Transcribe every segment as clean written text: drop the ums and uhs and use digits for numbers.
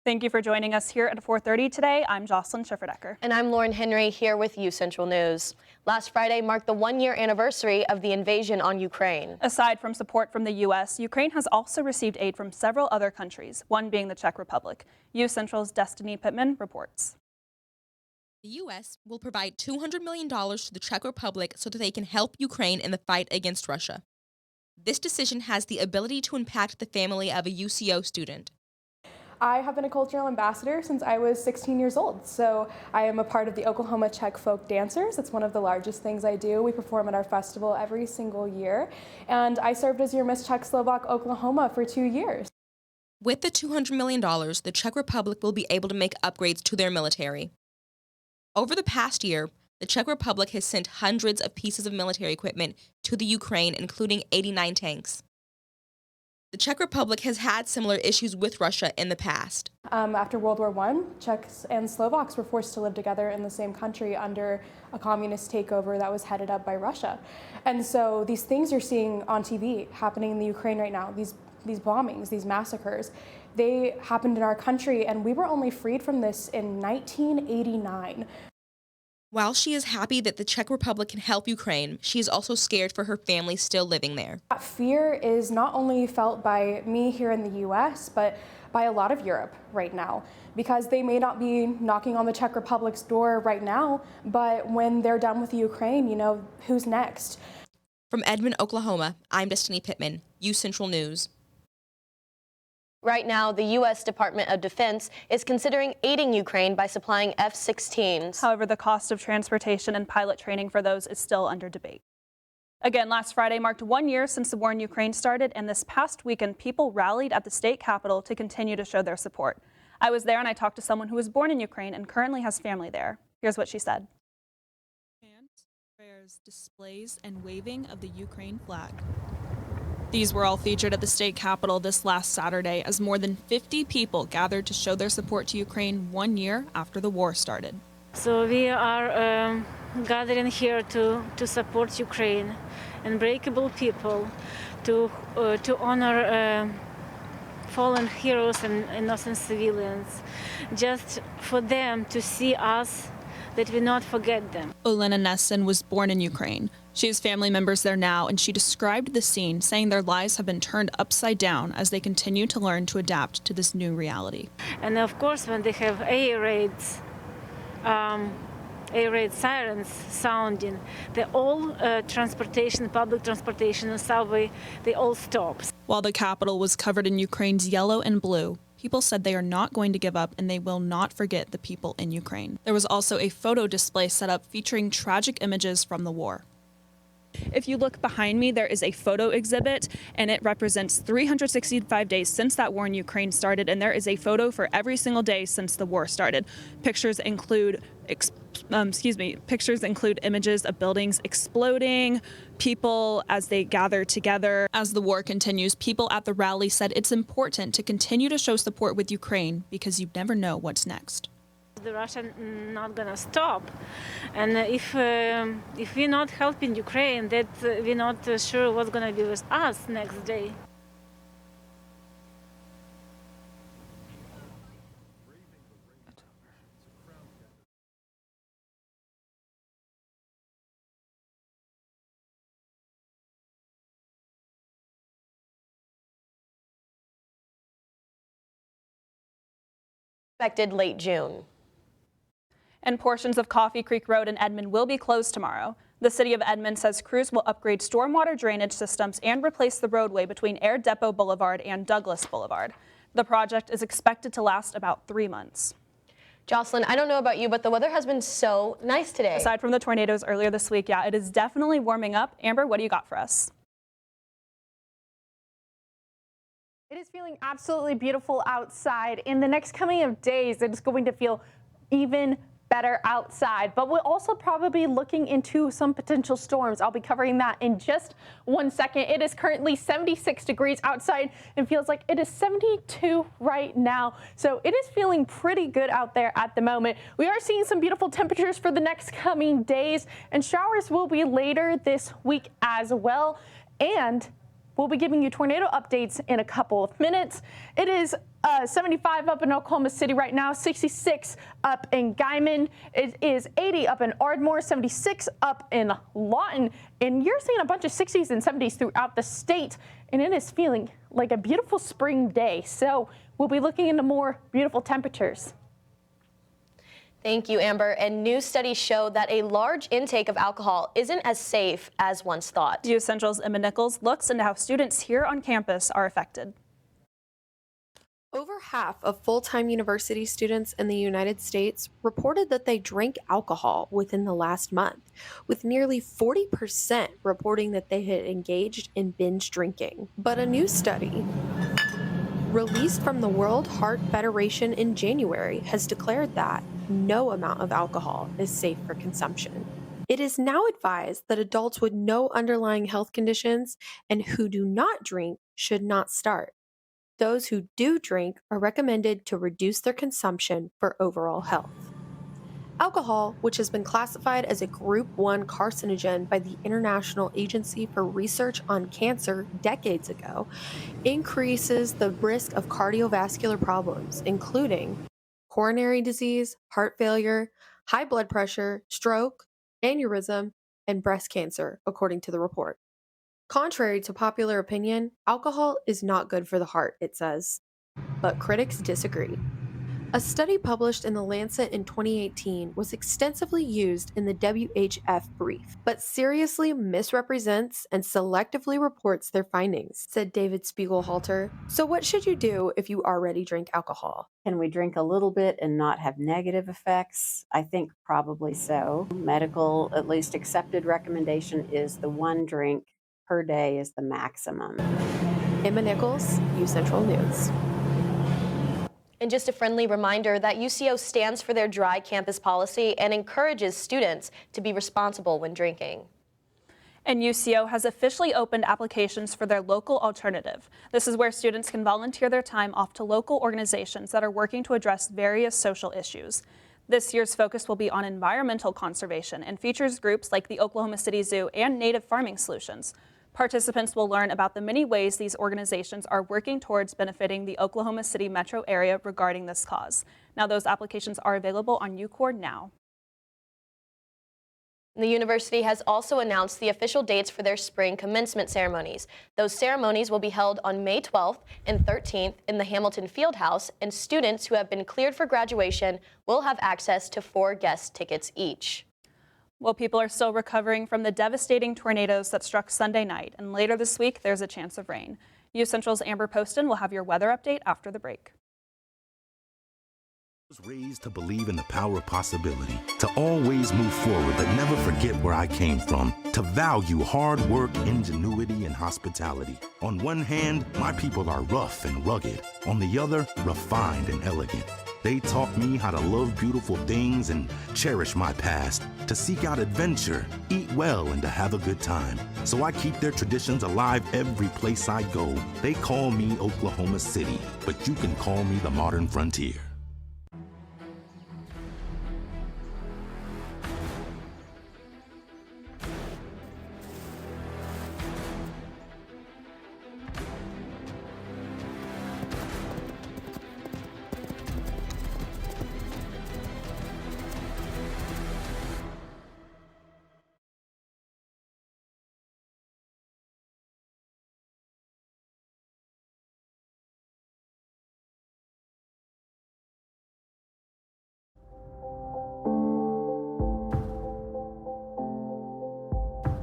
Thank you for joining us here at 4:30 today. I'm Jocelyn Schifferdecker. And I'm Lauren Henry here with UCentral News. Last Friday marked the one-year anniversary of the invasion on Ukraine. Aside from support from the U.S., Ukraine has also received aid from several other countries, one being the Czech Republic. UCentral's Destiny Pittman reports. The U.S. will provide $200 million to the Czech Republic so that they can help Ukraine in the fight against Russia. This decision has the ability to impact the family of a UCO student. I have been a cultural ambassador since I was 16 years old, so I am a part of the Oklahoma Czech Folk Dancers. It's one of the largest things I do. We perform at our festival every single year, and I served as your Miss Czechoslovak Oklahoma for 2 years. With the $200 million, the Czech Republic will be able to make upgrades to their military. Over the past year, the Czech Republic has sent hundreds of pieces of military equipment to the Ukraine, including 89 tanks. The Czech Republic has had similar issues with Russia in the past. After World War I, Czechs and Slovaks were forced to live together in the same country under a communist takeover that was headed up by Russia. And so these things you're seeing on TV happening in the Ukraine right now, these bombings, these massacres, they happened in our country, and we were only freed from this in 1989. While she is happy that the Czech Republic can help Ukraine, she is also scared for her family still living there. That fear is not only felt by me here in the U.S., but by a lot of Europe right now, because they may not be knocking on the Czech Republic's door right now, but when they're done with the Ukraine, you know, who's next? From Edmond, Oklahoma, I'm Destiny Pittman, UCentral News. Right now, the U.S. Department of Defense is considering aiding Ukraine by supplying F-16s. However, the cost of transportation and pilot training for those is still under debate. Again, last Friday marked 1 year since the war in Ukraine started, and this past weekend, people rallied at the state capitol to continue to show their support. I was there and I talked to someone who was born in Ukraine and currently has family there. Here's what she said. Chants, prayers, displays, and waving of the Ukraine flag. These were all featured at the state capitol this last Saturday as more than 50 people gathered to show their support to Ukraine 1 year after the war started. So we are gathering here to support Ukraine, unbreakable people, to honor fallen heroes and innocent civilians, just for them to see us, that we not forget them. Olena Nesson was born in Ukraine. She has family members there now, and she described the scene, saying their lives have been turned upside down as they continue to learn to adapt to this new reality. And of course, when they have air raid sirens sounding, all transportation, public transportation and subway, they all stop. While the Capitol was covered in Ukraine's yellow and blue, people said they are not going to give up and they will not forget the people in Ukraine. There was also a photo display set up featuring tragic images from the war. If you look behind me, there is a photo exhibit, and it represents 365 days since that war in Ukraine started, and there is a photo for every single day since the war started. Pictures include images of buildings exploding, people as they gather together. As the war continues, people at the rally said it's important to continue to show support with Ukraine because you never know what's next. The Russian not gonna stop, and if we're not helping Ukraine, that we're not sure what's gonna be with us next day. Expected late June. And portions of Coffee Creek Road in Edmond will be closed tomorrow. The city of Edmond says crews will upgrade stormwater drainage systems and replace the roadway between Air Depot Boulevard and Douglas Boulevard. The project is expected to last about 3 months. Jocelyn, I don't know about you, but the weather has been so nice today. Aside from the tornadoes earlier this week, yeah, it is definitely warming up. Amber, what do you got for us? It is feeling absolutely beautiful outside. In the next coming of days, it is going to feel even better outside, but we'll also probably be looking into some potential storms. I'll be covering that in just 1 second. It is currently 76 degrees outside and feels like it is 72 right now. So it is feeling pretty good out there at the moment. We are seeing some beautiful temperatures for the next coming days, and showers will be later this week as well. And We'll be giving you tornado updates in a couple of minutes. It is 75 up in Oklahoma City right now, 66 up in Guymon. It is 80 up in Ardmore, 76 up in Lawton. And you're seeing a bunch of 60s and 70s throughout the state. And it is feeling like a beautiful spring day. So we'll be looking into more beautiful temperatures. Thank you, Amber. And new studies show that a large intake of alcohol isn't as safe as once thought. UCentral's Edmond Nichols looks into how students here on campus are affected. Over half of full-time university students in the United States reported that they drank alcohol within the last month, with nearly 40% reporting that they had engaged in binge drinking. But a new study released from the World Heart Federation in January has declared that no amount of alcohol is safe for consumption. It is now advised that adults with no underlying health conditions and who do not drink should not start. Those who do drink are recommended to reduce their consumption for overall health. Alcohol, which has been classified as a Group 1 carcinogen by the International Agency for Research on Cancer decades ago, increases the risk of cardiovascular problems, including coronary disease, heart failure, high blood pressure, stroke, aneurysm, and breast cancer, according to the report. Contrary to popular opinion, alcohol is not good for the heart, it says. But critics disagree. A study published in The Lancet in 2018 was extensively used in the WHF brief, but seriously misrepresents and selectively reports their findings, said David Spiegelhalter. So what should you do if you already drink alcohol? Can we drink a little bit and not have negative effects? I think probably so. Medical, at least accepted recommendation is the 1 drink per day is the maximum. Emma Nichols, UCentral News. And just a friendly reminder that UCO stands for their dry campus policy and encourages students to be responsible when drinking. And UCO has officially opened applications for their local alternative. This is where students can volunteer their time off to local organizations that are working to address various social issues. This year's focus will be on environmental conservation and features groups like the Oklahoma City Zoo and Native Farming Solutions. Participants will learn about the many ways these organizations are working towards benefiting the Oklahoma City metro area regarding this cause. Now, those applications are available on UCORD now. The university has also announced the official dates for their spring commencement ceremonies. Those ceremonies will be held on May 12th and 13th in the Hamilton Fieldhouse, and students who have been cleared for graduation will have access to 4 guest tickets each. Well, people are still recovering from the devastating tornadoes that struck Sunday night, and later this week there's a chance of rain. UCentral's Amber Poston will have your weather update after the break. I was raised to believe in the power of possibility, to always move forward but never forget where I came from, to value hard work, ingenuity, and hospitality. On one hand, my people are rough and rugged. On the other, refined and elegant. They taught me how to love beautiful things and cherish my past, to seek out adventure, eat well, and to have a good time. So I keep their traditions alive every place I go. They call me Oklahoma City, but you can call me the modern frontier.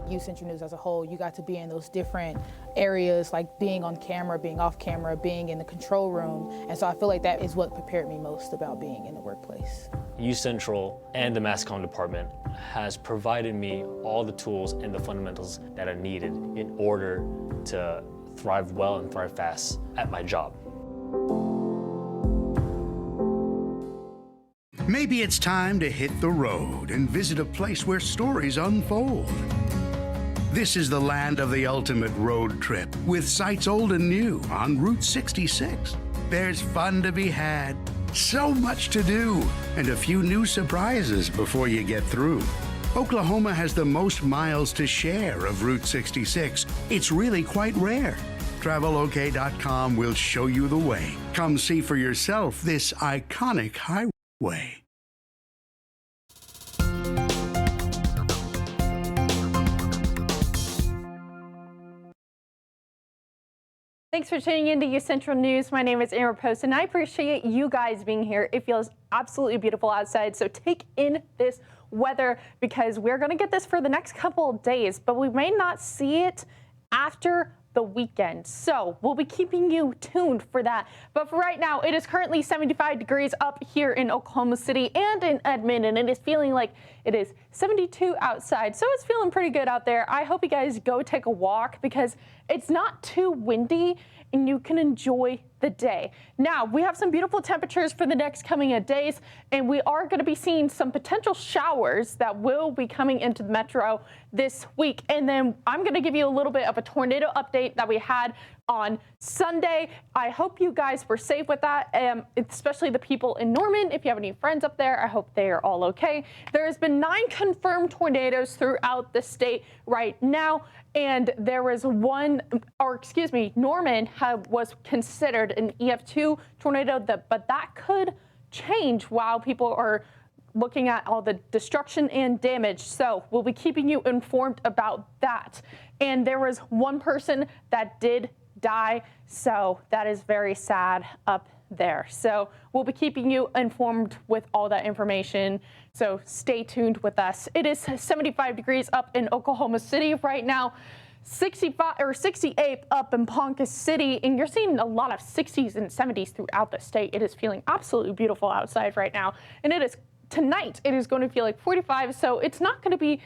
UCentral News as a whole, you got to be in those different areas, like being on camera, being off camera, being in the control room. And so I feel like that is what prepared me most about being in the workplace. UCentral and the Mass Comm department has provided me all the tools and the fundamentals that are needed in order to thrive well and thrive fast at my job. Maybe it's time to hit the road and visit a place where stories unfold. This is the land of the ultimate road trip, with sights old and new on Route 66. There's fun to be had, so much to do, and a few new surprises before you get through. Oklahoma has the most miles to share of Route 66. It's really quite rare. TravelOK.com will show you the way. Come see for yourself this iconic highway. Thanks for tuning in to UCentral News. My name is Amber Post, and I appreciate you guys being here. It feels absolutely beautiful outside, so take in this weather because we're going to get this for the next couple of days, but we may not see it after the weekend. So we'll be keeping you tuned for that. But for right now, it is currently 75 degrees up here in Oklahoma City and in Edmond, and it is feeling like it is 72 outside. So it's feeling pretty good out there. I hope you guys go take a walk because it's not too windy and you can enjoy the day. Now, we have some beautiful temperatures for the next coming days, and we are going to be seeing some potential showers that will be coming into the metro this week. And then I'm going to give you a little bit of a tornado update that we had on Sunday. I hope you guys were safe with that, especially the people in Norman. If you have any friends up there, I hope they are all okay. There has been 9 confirmed tornadoes throughout the state right now, and there was Norman was considered an EF2 tornado, but that could change while people are looking at all the destruction and damage. So we'll be keeping you informed about that. And there was one person that did die, so that is very sad up there. So we'll be keeping you informed with all that information, so stay tuned with us. It is 75 degrees up in Oklahoma City right now, 68 up in Ponca City, and you're seeing a lot of 60s and 70s throughout the state. It is feeling absolutely beautiful outside right now, and tonight it is going to feel like 45, so it's not going to be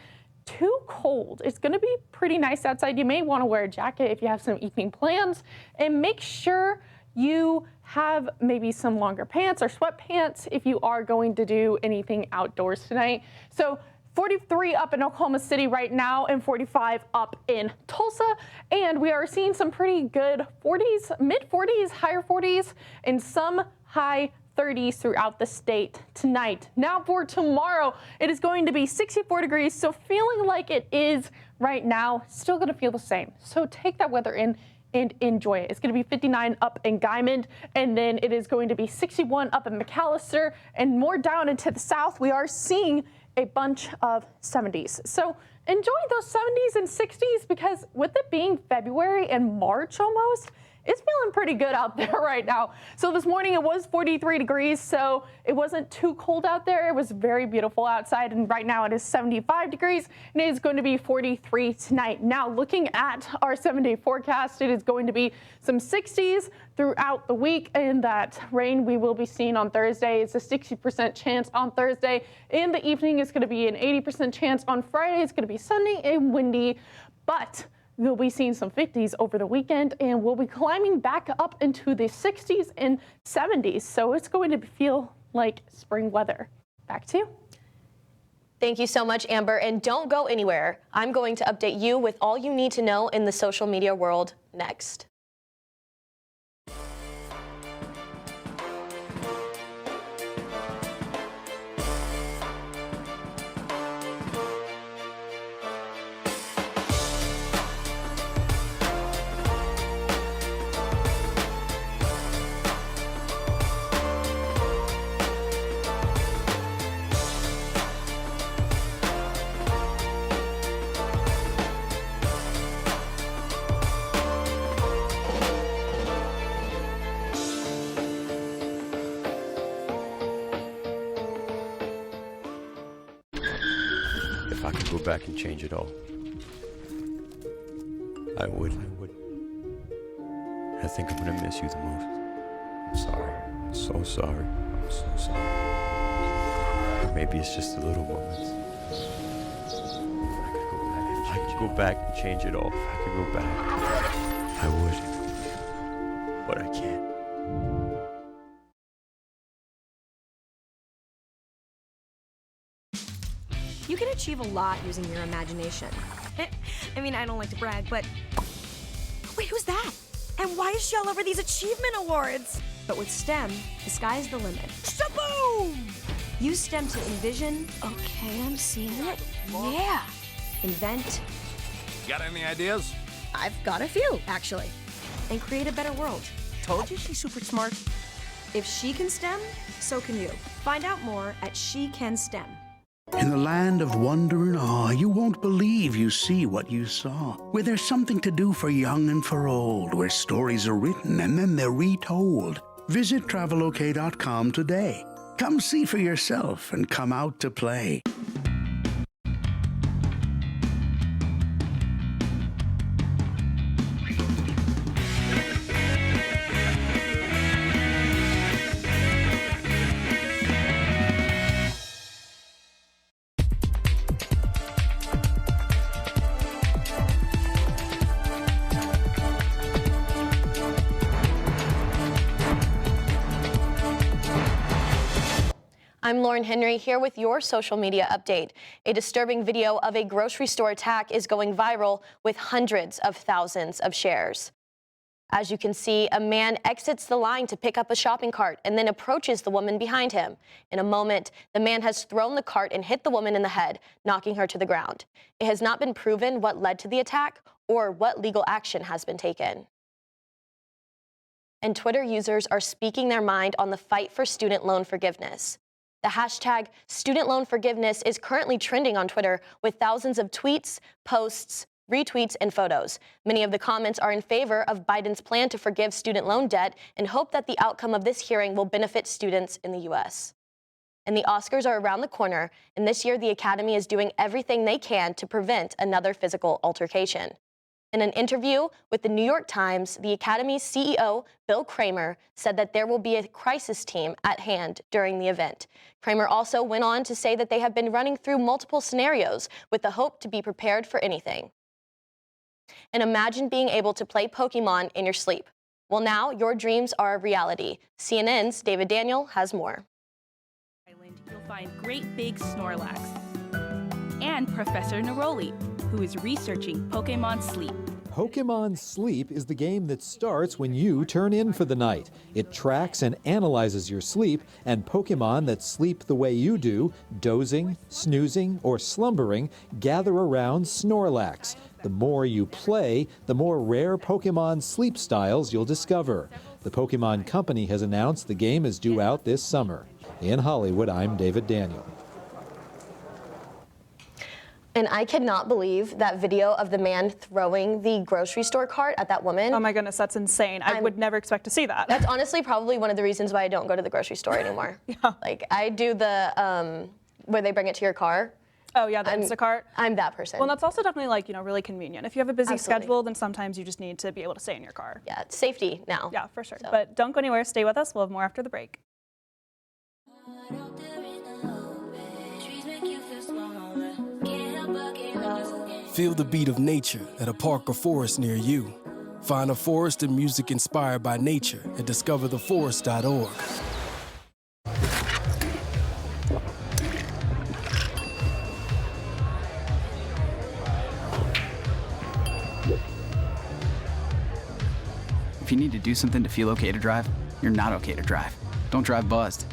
too cold. It's going to be pretty nice outside. You may want to wear a jacket if you have some evening plans, and make sure you have maybe some longer pants or sweatpants if you are going to do anything outdoors tonight. So 43 up in Oklahoma City right now and 45 up in Tulsa. And we are seeing some pretty good 40s, mid 40s, higher 40s, and some high 30s throughout the state tonight. Now for tomorrow, it is going to be 64 degrees, so feeling like it is right now, still going to feel the same. So take that weather in and enjoy it. It's going to be 59 up in Guymond, and then it is going to be 61 up in McAllister, and more down into the south, we are seeing a bunch of 70s. So enjoy those 70s and 60s because with it being February and March almost, it's feeling pretty good out there right now. So this morning it was 43 degrees, so it wasn't too cold out there. It was very beautiful outside, and right now it is 75 degrees, and it is going to be 43 tonight. Now looking at our 7-day forecast, it is going to be some 60s throughout the week, and that rain we will be seeing on Thursday. It's a 60% chance on Thursday. In the evening, it's going to be an 80% chance on Friday. It's going to be sunny and windy, but we'll be seeing some 50s over the weekend, and we'll be climbing back up into the 60s and 70s. So it's going to feel like spring weather. Back to you. Thank you so much, Amber. And don't go anywhere. I'm going to update you with all you need to know in the social media world next. If I could go back and change it all, I would. I think I'm gonna miss you the most. I'm sorry. I'm so sorry. I'm so sorry. Maybe it's just the little moments. If I could go back and change it all, if I could go back, I would. But I can't. You can achieve a lot using your imagination. I mean, I don't like to brag, but... Wait, who's that? And why is she all over these achievement awards? But with STEM, the sky's the limit. Shaboom! Use STEM to envision. Okay, I'm seeing it. Yeah. Invent. Got any ideas? I've got a few, actually. And create a better world. Told you she's super smart. If she can STEM, so can you. Find out more at SheCanSTEM. In the land of wonder and awe, you won't believe you see what you saw. Where there's something to do for young and for old, where stories are written and then they're retold. Visit travelok.com today. Come see for yourself and come out to play. I'm Lauren Henry here with your social media update. A disturbing video of a grocery store attack is going viral with hundreds of thousands of shares. As you can see, a man exits the line to pick up a shopping cart and then approaches the woman behind him. In a moment, the man has thrown the cart and hit the woman in the head, knocking her to the ground. It has not been proven what led to the attack or what legal action has been taken. And Twitter users are speaking their mind on the fight for student loan forgiveness. The hashtag student loan forgiveness is currently trending on Twitter with thousands of tweets, posts, retweets, and photos. Many of the comments are in favor of Biden's plan to forgive student loan debt and hope that the outcome of this hearing will benefit students in the U.S. And the Oscars are around the corner, and this year the Academy is doing everything they can to prevent another physical altercation. In an interview with the New York Times, the Academy's CEO, Bill Kramer, said that there will be a crisis team at hand during the event. Kramer also went on to say that they have been running through multiple scenarios with the hope to be prepared for anything. And imagine being able to play Pokemon in your sleep. Well, now your dreams are a reality. CNN's David Daniel has more. You'll find great big Snorlax and Professor Neroli, who is researching Pokemon Sleep. Pokemon Sleep is the game that starts when you turn in for the night. It tracks and analyzes your sleep, and Pokemon that sleep the way you do, dozing, snoozing, or slumbering, gather around Snorlax. The more you play, the more rare Pokemon sleep styles you'll discover. The Pokemon Company has announced the game is due out this summer. In Hollywood, I'm David Daniel. And I cannot believe that video of the man throwing the grocery store cart at that woman. Oh my goodness, that's insane. I would never expect to see that. That's honestly probably one of the reasons why I don't go to the grocery store anymore. Yeah. Like I do the, where they bring it to your car. Oh yeah, the Instacart. I'm that person. Well, that's also definitely like, really convenient. If you have a busy Absolutely. schedule, then sometimes you just need to be able to stay in your car. Yeah, it's safety now. Yeah, for sure. So. But don't go anywhere, stay with us. We'll have more after the break. Feel the beat of nature at a park or forest near you. Find a forest and music inspired by nature at discovertheforest.org. If you need to do something to feel okay to drive, you're not okay to drive. Don't drive buzzed.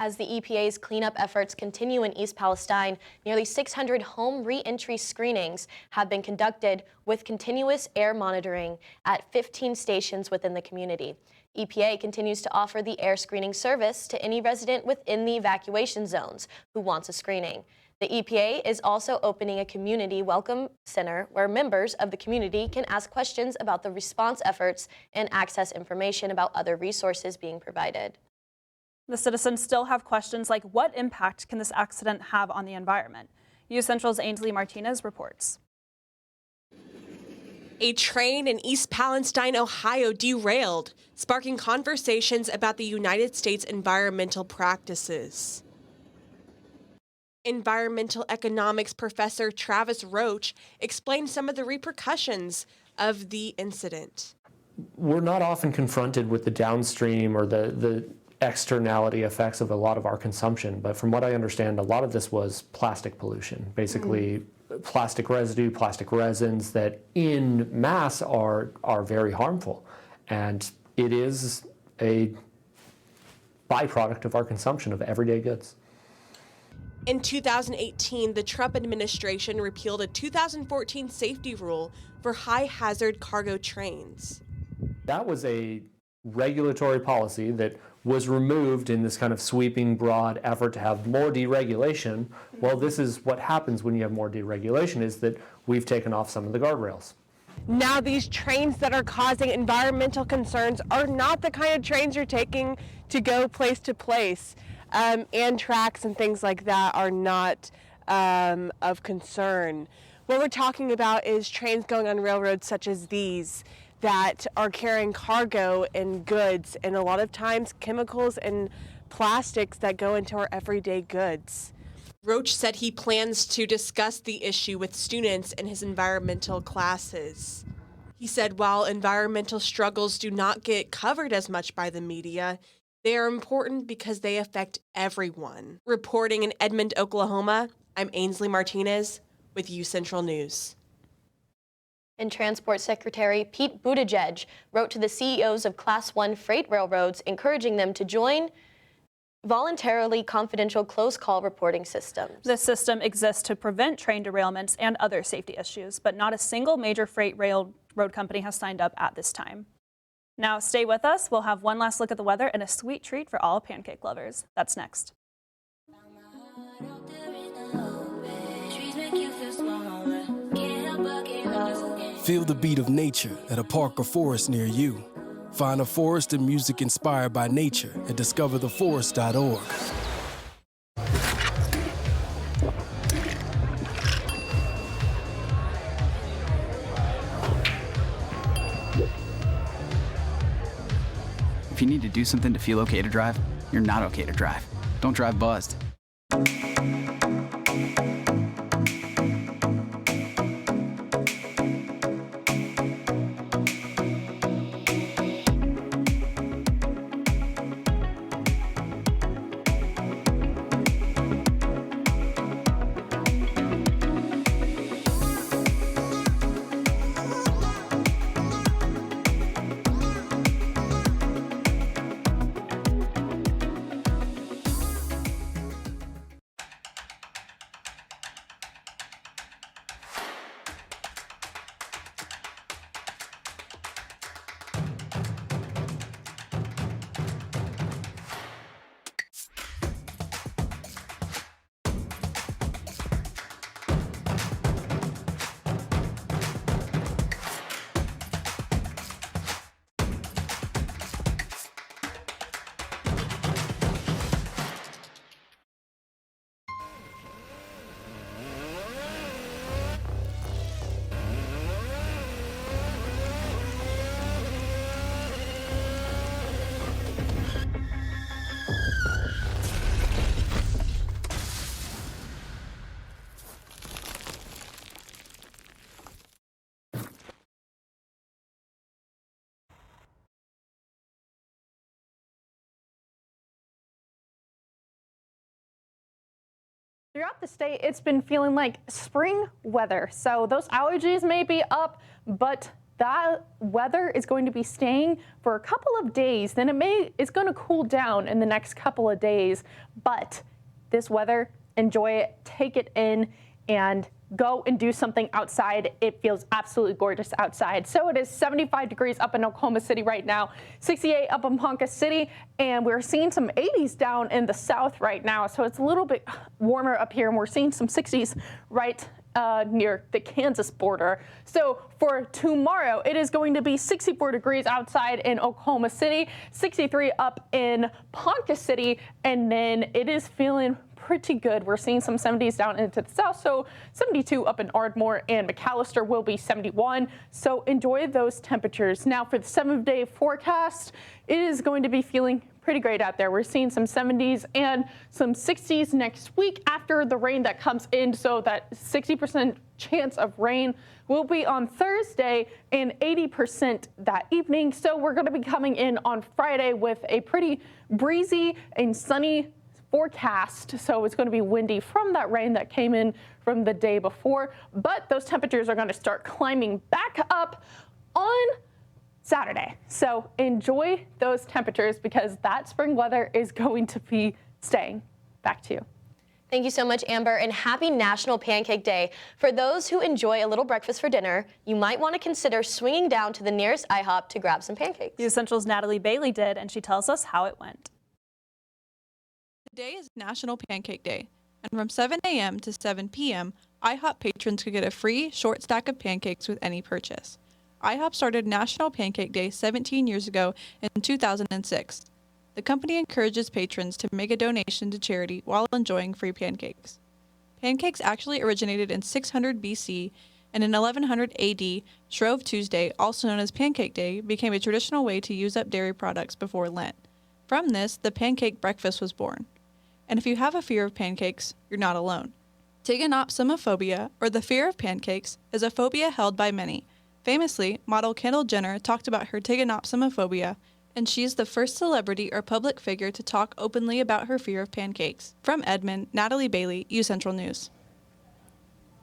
As the EPA's cleanup efforts continue in East Palestine, nearly 600 home re-entry screenings have been conducted with continuous air monitoring at 15 stations within the community. EPA continues to offer the air screening service to any resident within the evacuation zones who wants a screening. The EPA is also opening a community welcome center where members of the community can ask questions about the response efforts and access information about other resources being provided. The citizens still have questions like, what impact can this accident have on the environment? UCentral's Ainsley Martinez reports. A train in East Palestine, Ohio derailed, sparking conversations about the United States environmental practices. Environmental economics professor Travis Roach explained some of the repercussions of the incident. We're not often confronted with the downstream or the externality effects of a lot of our consumption, but from what I understand, a lot of this was plastic pollution, basically plastic residue, plastic resins that in mass are very harmful. And it is a byproduct of our consumption of everyday goods. In 2018, the Trump administration repealed a 2014 safety rule for high-hazard cargo trains. That was a regulatory policy that was removed in this kind of sweeping, broad effort to have more deregulation. Well, this is what happens when you have more deregulation, is that we've taken off some of the guardrails. Now these trains that are causing environmental concerns are not the kind of trains you're taking to go place to place. And tracks and things like that are not of concern. What we're talking about is trains going on railroads such as these that are carrying cargo and goods, and a lot of times chemicals and plastics that go into our everyday goods. Roach said he plans to discuss the issue with students in his environmental classes. He said while environmental struggles do not get covered as much by the media, they are important because they affect everyone. Reporting in Edmond, Oklahoma, I'm Ainsley Martinez with UCentral News. And Transport Secretary Pete Buttigieg wrote to the CEOs of Class 1 freight railroads, encouraging them to join voluntarily confidential close call reporting systems. This system exists to prevent train derailments and other safety issues, but not a single major freight railroad company has signed up at this time. Now stay with us. We'll have one last look at the weather and a sweet treat for all pancake lovers. That's next. Feel the beat of nature at a park or forest near you. Find a forest and music inspired by nature at discovertheforest.org. If you need to do something to feel okay to drive, you're not okay to drive. Don't drive buzzed. Throughout the state, it's been feeling like spring weather. So those allergies may be up, but that weather is going to be staying for a couple of days. Then it's going to cool down in the next couple of days. But this weather, enjoy it, take it in, and go and do something outside. It feels absolutely gorgeous outside. So it is 75 degrees up in Oklahoma City right now, 68 up in Ponca City, and we're seeing some 80s down in the south right now. So it's a little bit warmer up here, and we're seeing some 60s right near the Kansas border. So for tomorrow, it is going to be 64 degrees outside in Oklahoma City, 63 up in Ponca City, and then it is feeling pretty good. We're seeing some 70s down into the south, so 72 up in Ardmore, and McAllister will be 71. So enjoy those temperatures. Now for the 7-day forecast, it is going to be feeling pretty great out there. We're seeing some 70s and some 60s next week after the rain that comes in, so that 60% chance of rain will be on Thursday and 80% that evening. So we're going to be coming in on Friday with a pretty breezy and sunny forecast, so it's going to be windy from that rain that came in from the day before, but those temperatures are going to start climbing back up on Saturday. So enjoy those temperatures because that spring weather is going to be staying. Back to you. Thank you so much, Amber, and happy National Pancake Day. For those who enjoy a little breakfast for dinner, you might want to consider swinging down to the nearest IHOP to grab some pancakes. UCentral's Natalie Bailey did, and she tells us how it went. Today is National Pancake Day, and from 7 a.m. to 7 p.m., IHOP patrons could get a free short stack of pancakes with any purchase. IHOP started National Pancake Day 17 years ago in 2006. The company encourages patrons to make a donation to charity while enjoying free pancakes. Pancakes actually originated in 600 BC, and in 1100 AD, Shrove Tuesday, also known as Pancake Day, became a traditional way to use up dairy products before Lent. From this, the pancake breakfast was born. And if you have a fear of pancakes, you're not alone. Tiganopsomophobia, or the fear of pancakes, is a phobia held by many. Famously, model Kendall Jenner talked about her tiganopsomophobia, and she's the first celebrity or public figure to talk openly about her fear of pancakes. From Edmond, Natalie Bailey, UCentral News.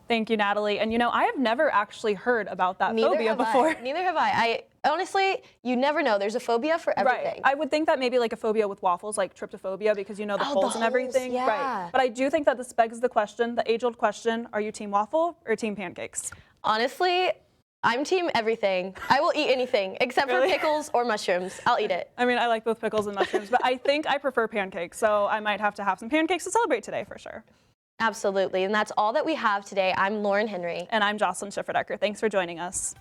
Thank you, Natalie. And you know, I have never actually heard about that phobia before. Neither have I. Honestly, you never know. There's a phobia for everything. Right. I would think that maybe like a phobia with waffles, like tryptophobia, because you know the holes and everything. Yeah. Right. But I do think that this begs the question, the age-old question, are you team waffle or team pancakes? Honestly, I'm team everything. I will eat anything except for pickles or mushrooms. I'll eat it. I mean, I like both pickles and mushrooms, but I think I prefer pancakes, so I might have to have some pancakes to celebrate today for sure. Absolutely. And that's all that we have today. I'm Lauren Henry. And I'm Jocelyn Schifferdecker. Thanks for joining us.